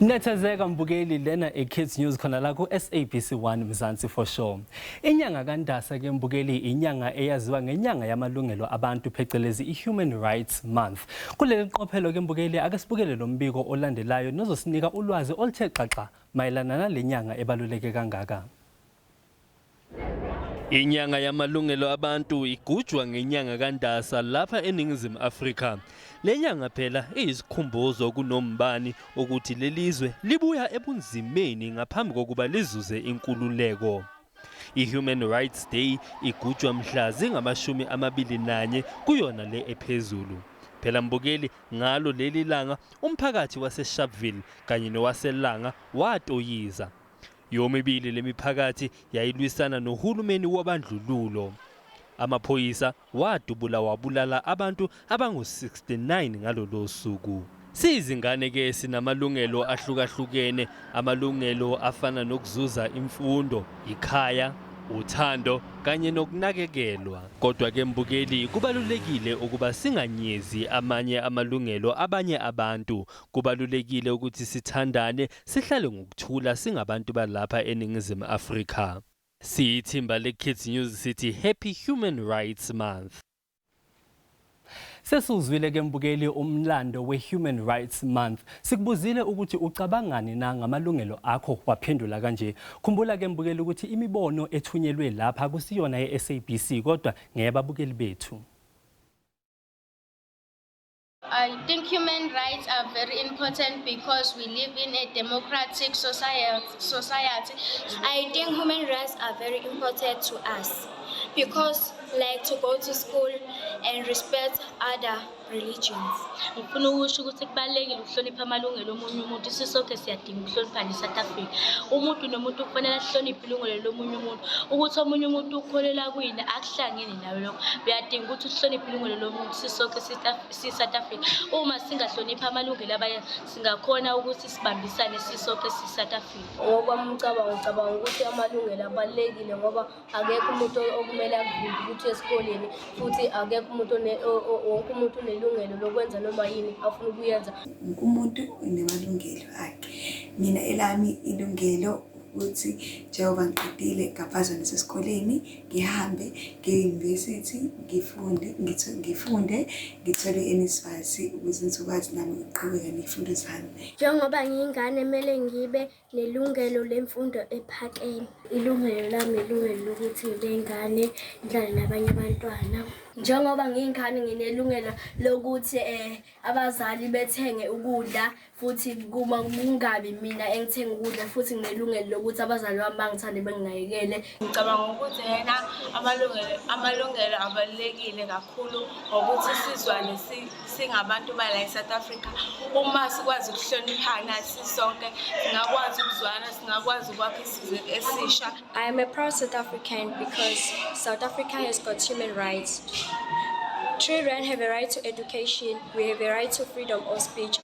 Nethezeka mbukeli lena Kids News khona la ku SABC 1 Mzansi for sure. Inyanga kaNdasa ke mbukeli inyanga eyaziwa ngenyanga yamalungelo abantu phecelezi iHuman Rights Month. Kuleli qophelo ke mbukeli ake sibukele lo mbiko olandelayo nozosinika ulwazi oluthe xaxa mayelana nalenyanga ebaluleke kangaka. Inyanga yamalungelo abantu igujwa ngenyanga kaNdasa lapha eNingizimu Afrika. Lenyanga phela iyisikhumbuzo kunombani ukuthi lelizwe libuya ebunzimeni ngaphambi kokuba lizuze inkululeko. IHuman Rights Day igujwa mhla zingama-21 kuyona le ephezulu. Phela mbukeli ngalo leli langa umphakathi waseSharpeville kanye nowaseLanga watoyiza. Yomibili lemiphakathi yayilwisana nohulumeni wabandlululo. Amaphoyisa wadubula wabulala abantu abangu-69 ngalolo suku. Sizingane ke sinamalungelo ahlukahlukene, amalungelo afana nokuzuza imfundo, ikhaya, uthando kanye nokunakekelwa. Kodwa ke mbukeli kubalulekile ukuba singanyezi amanye amalungelo abanye abantu. Kubalulekile ukuthi sithandane, sihlale ngokuthula singabantu balapha eNingizimu Afrika. Siyithimba leKids News sithi Happy Human Rights Month. Sesuzwile ke mbukeli umlando weHuman Rights Month. Sikubuzile ukuthi ucabangani na ngamalungelo akho waphendula kanje. Khumbula ke mbukeli ukuthi imibono ethunyelwe lapha kusiyona yeSABC kodwa ngeyababukeli bethu. I think human rights are very important because we live in a democratic society. I think human rights are very important to us because like to go to school and respect other religions. Ngifuna ukusho ukuthi kubalekile ukuhlonipha amalungelo omunye umuntu. Sisonke siyadinga ukuhlonipha eSouth Africa. Umuntu nomuntu kufanele ahloniphe ilungelo lomunye umuntu. Ukuthi omunye umuntu ukholela kuyini akuhlangene nawe lokho. Uyadinga ukuthi uhloniphe ilungelo lomuntu. Sisonke South Africa. Uma singahlonipha amalungelo abanye singakhona ukuthi sibambisane sisonke South Africa. Ngoba ngicabanga ukuthi amalungelo abalekile ngoba akekho umuntu okumele akuvimbe ukuthi esikoleni futhi akekho umuntu wonke umuntu unelungelo lokwenza noma yini afuna ukuyenza. Umuntu unemalungelo akhe. Mina elami ilungelo ukuthi njengoba ngiqedile ngaphaza nasesikoleni ngihambe nge-university ngifunde ngithole iNSFAS ukuze ngizokwazi nami ukuqhubeka nezifundo zami. Njengoba ngiyingane kumele ngibe nelungelo lemfundo ephakeme. Ilungelo lami ilungelo lokuthi ngibe ingane ngidlale nabanye abantwana. Njengoba ngiyingane nginelungelo lokuthi abazali bethenge ukudla futhi kuma kungabi mina engithenga ukudla futhi nginelungelo lokuthi abazali bami bangithande benginakekele. Ngicabanga ukuthi yena amalungelo abalekile kakhulu ngokuthi sizwane singabantu bala eSouth Africa. Uma sikwazi ukuhloniphana sisonke singakwazi ukuzwana, singakwazi ukwakha isizwe esisha. I am a proud South African because South Africa has got human rights. Children have a right to education. We have a right to freedom of speech.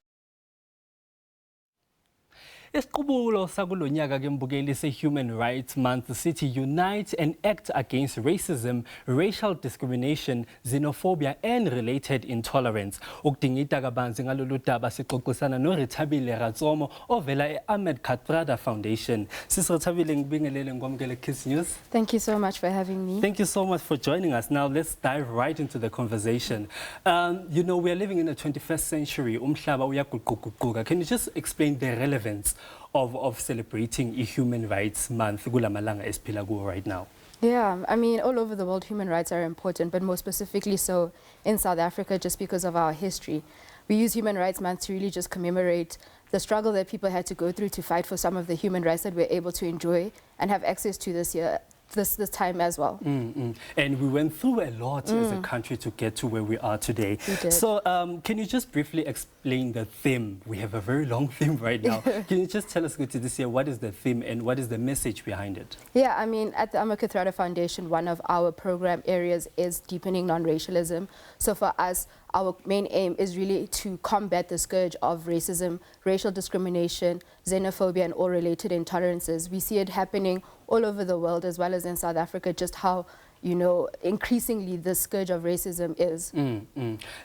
Isiqubulo sakulonyaka ke mbukeli seHuman Rights Month sithi unite and act against racism, racial discrimination, xenophobia and related intolerance. Ukudingida kabanzi ngalolu daba sixoxisana noRethabile Ratsomo ovela eAhmed Katrada Foundation. Sisirthabile ngibingelele ngomkele Kids News. Thank you so much for having me. Thank you so much for joining us. Now let's dive right into the conversation. You know, we are living in the 21st century. Umhlaba uyaguquguquka. Can you just explain the relevance of celebrating Human Rights Month kulamalanga esiphila kuwo right now? Yeah, I mean, all over the world, human rights are important, but more specifically so in South Africa, just because of our history. We use Human Rights Month to really just commemorate the struggle that people had to go through to fight for some of the human rights that we're able to enjoy and have access to this time as well. And we went through a lot as a country to get to where we are today. We did. So can you just briefly explain the theme? We have a very long theme right now. Can you just tell us this year what is the theme and what is the message behind it? Yeah, I mean, at the Ahmed Katrada Foundation, one of our program areas is deepening non-racialism. So for us, our main aim is really to combat the scourge of racism, racial discrimination, xenophobia, and all related intolerances. We see it happening all over the world, as well as in South Africa, just how you know, increasingly the scourge of racism is.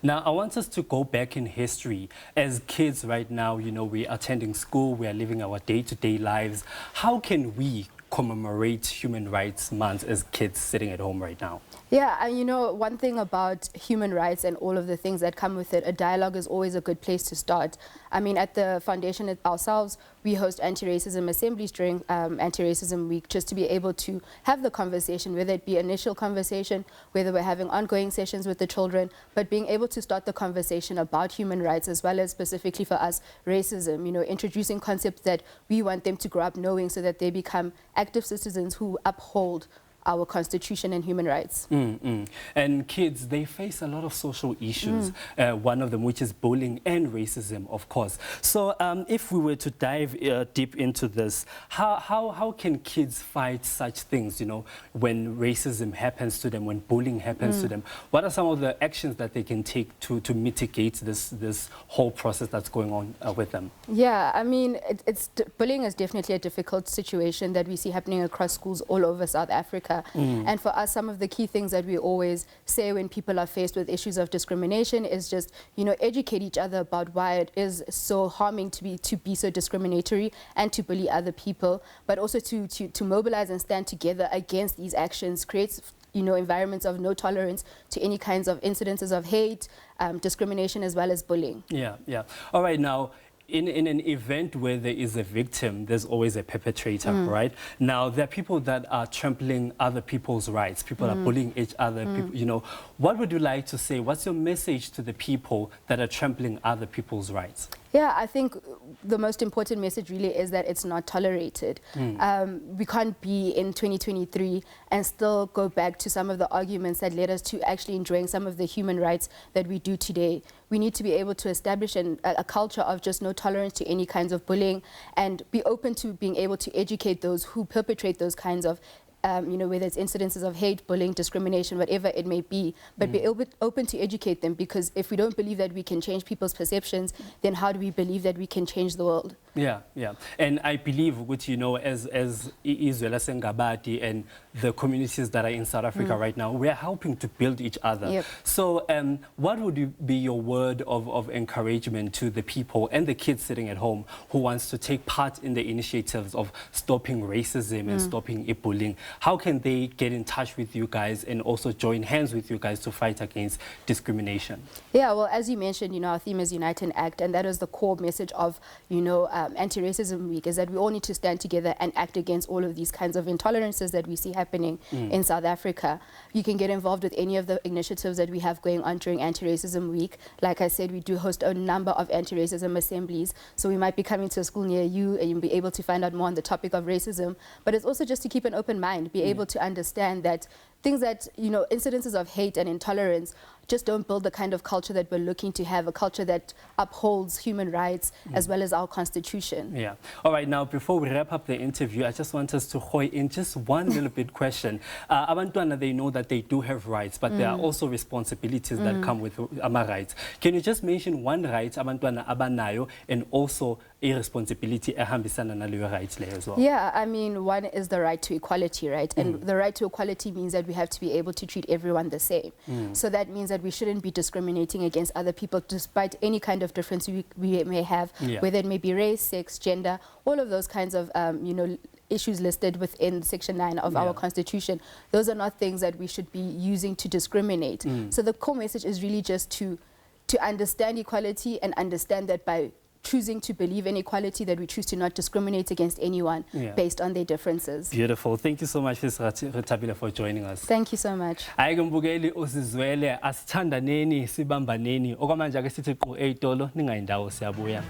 Now, I want us to go back in history. As kids right now, you know, we are attending school, we are living our day-to-day lives. How can we commemorate Human Rights Month as kids sitting at home right now? Yeah, and you know, one thing about human rights and all of the things that come with it, a dialogue is always a good place to start. I mean, at the foundation ourselves, we host anti-racism assemblies during Anti-Racism Week, just to be able to have the conversation, whether it be initial conversation, whether we're having ongoing sessions with the children, but being able to start the conversation about human rights, as well as specifically for us, racism, you know, introducing concepts that we want them to grow up knowing so that they become active citizens who uphold our constitution and human rights. And kids, they face a lot of social issues, one of them which is bullying and racism, of course. So if we were to dive deep into this, how can kids fight such things, you know, when racism happens to them, when bullying happens to them? What are some of the actions that they can take to mitigate this whole process that's going on with them? Yeah, I mean, bullying is definitely a difficult situation that we see happening across schools all over South Africa. And for us, some of the key things that we always say when people are faced with issues of discrimination is just, you know, educate each other about why it is so harming to be so discriminatory and to bully other people, but also to mobilize and stand together against these actions, creates, you know, environments of no tolerance to any kinds of incidences of hate, discrimination, as well as bullying. Yeah. All right, now, in an event where there is a victim, there's always a perpetrator, right? Now, there are people that are trampling other people's rights. People are bullying each other. People, you know, what would you like to say? What's your message to the people that are trampling other people's rights? Yeah, I think the most important message really is that it's not tolerated. We can't be in 2023 and still go back to some of the arguments that led us to actually enjoying some of the human rights that we do today. We need to be able to establish a culture of just no tolerance to any kinds of bullying, and be open to being able to educate those who perpetrate those kinds of you know, whether it's incidences of hate, bullying, discrimination, whatever it may be, but be open to educate them, because if we don't believe that we can change people's perceptions, then how do we believe that we can change the world? Yeah. And I believe, which, you know, as Izwela Sengabati and the communities that are in South Africa right now, we are helping to build each other. So what would be your word of encouragement to the people and the kids sitting at home who wants to take part in the initiatives of stopping racism and stopping bullying? How can they get in touch with you guys and also join hands with you guys to fight against discrimination? Yeah, well, as you mentioned, you know, our theme is Unite and Act, and that is the core message of, you know, Anti-Racism Week, is that we all need to stand together and act against all of these kinds of intolerances that we see happening in South Africa. You can get involved with any of the initiatives that we have going on during Anti-Racism Week. Like I said, we do host a number of anti-racism assemblies, so we might be coming to a school near you and you'll be able to find out more on the topic of racism. But it's also just to keep an open mind, be able to understand that things that, you know, incidences of hate and intolerance just don't build the kind of culture that we're looking to have, a culture that upholds human rights as well as our constitution. Yeah. All right, now, before we wrap up the interview, I just want us to hoy in just one little bit question. Abantwana, they know that they do have rights, but there are also responsibilities that come with ama rights. Can you just mention one right abantwana abanayo and also a responsibility ehambisana naleyo rights le as well? Yeah, I mean, one is the right to equality, right? And the right to equality means that we have to be able to treat everyone the same. So that means that we shouldn't be discriminating against other people despite any kind of difference we may have, whether it may be race, sex, gender, all of those kinds of, you know, issues listed within Section 9 of our Constitution. Those are not things that we should be using to discriminate. So the core message is really just to understand equality and understand that by choosing to believe in equality, that we choose to not discriminate against anyone based on their differences. Beautiful. Thank you so much, Ms. Retabile, for joining us. Thank you so much. Hayi mbukeli usizwele asithandaneni sibambaneni okwamanje ake sithi qo eyitolo ningayindawo siyabuya.